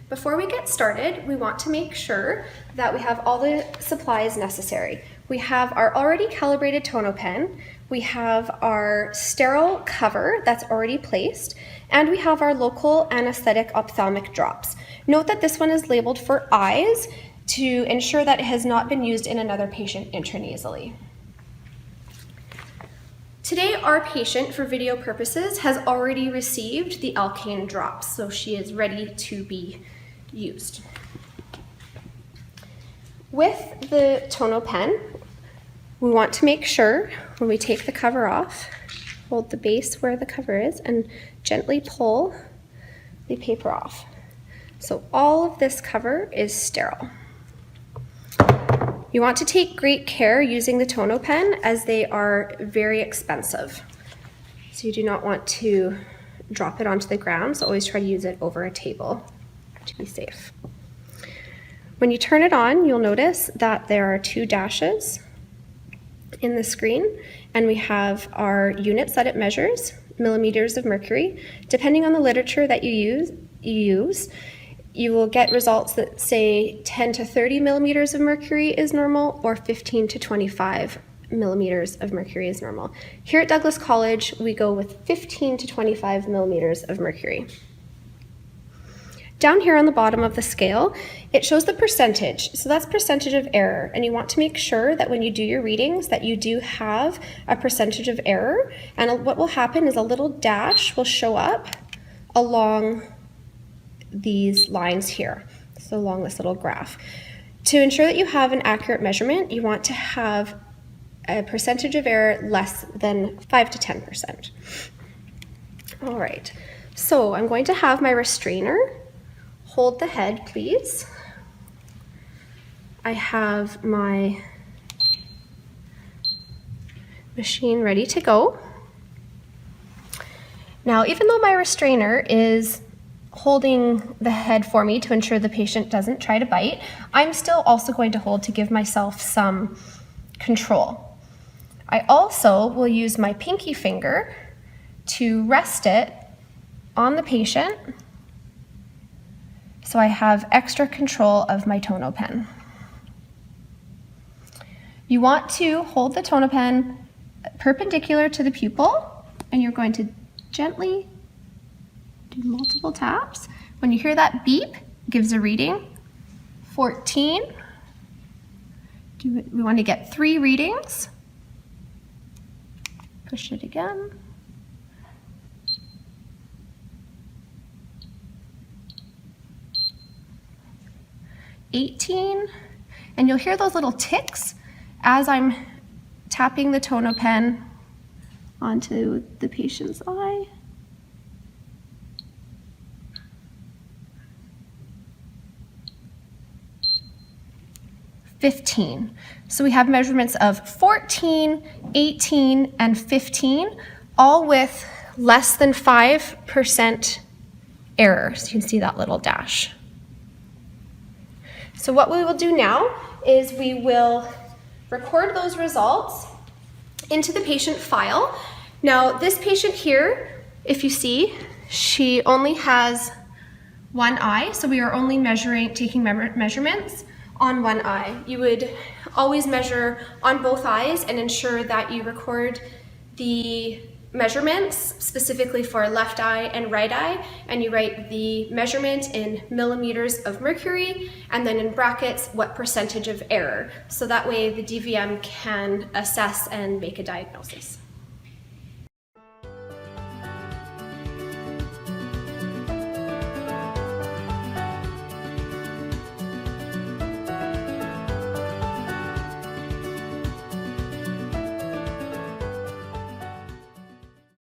Before we get started, we want to make sure that we have all the supplies necessary. We have our already calibrated tono pen, we have our sterile cover that's already placed, and we have our local anesthetic ophthalmic drops. Note that this one is labeled for eyes to ensure that it has not been used in another patient intranasally. Today, our patient, for video purposes, has already received the Alkane drops, so she is ready to be used. With the tono pen, we want to make sure when we take the cover off, hold the base where the cover is and gently pull the paper off. So all of this cover is sterile. You want to take great care using the tono pen as they are very expensive. So you do not want to drop it onto the ground, so always try to use it over a table to be safe. When you turn it on, you'll notice that there are 2 dashes in the screen, and we have our units that it measures, millimeters of mercury. Depending on the literature that you use, you will get results that say 10 to 30 millimeters of mercury is normal, or 15 to 25 millimeters of mercury is normal. Here at Douglas College, we go with 15 to 25 millimeters of mercury. Down here on the bottom of the scale, it shows the percentage. So that's percentage of error. And you want to make sure that when you do your readings that you do have a percentage of error. And what will happen is a little dash will show up along these lines here, so along this little graph. To ensure that you have an accurate measurement, you want to have a percentage of error less than 5 to 10%. All right, so I'm going to have my restrainer hold the head, please. I have my machine ready to go. Now, even though my restrainer is holding the head for me to ensure the patient doesn't try to bite, I'm still also going to hold to give myself some control. I also will use my pinky finger to rest it on the patient so I have extra control of my tono pen. You want to hold the tono pen perpendicular to the pupil, and you're going to gently do multiple taps. When you hear that beep, it gives a reading. 14. We want to get 3 readings. Push it again. 18. And you'll hear those little ticks as I'm tapping the tono pen onto the patient's eye. 15. So we have measurements of 14, 18, and 15, all with less than 5% error. So you can see that little dash. So what we will do now is we will record those results into the patient file. Now this patient here, if you see, she only has one eye, so we are only taking measurements on one eye. You would always measure on both eyes and ensure that you record the measurements specifically for left eye and right eye, and you write the measurement in millimeters of mercury and then in brackets what percentage of error. So that way the DVM can assess and make a diagnosis.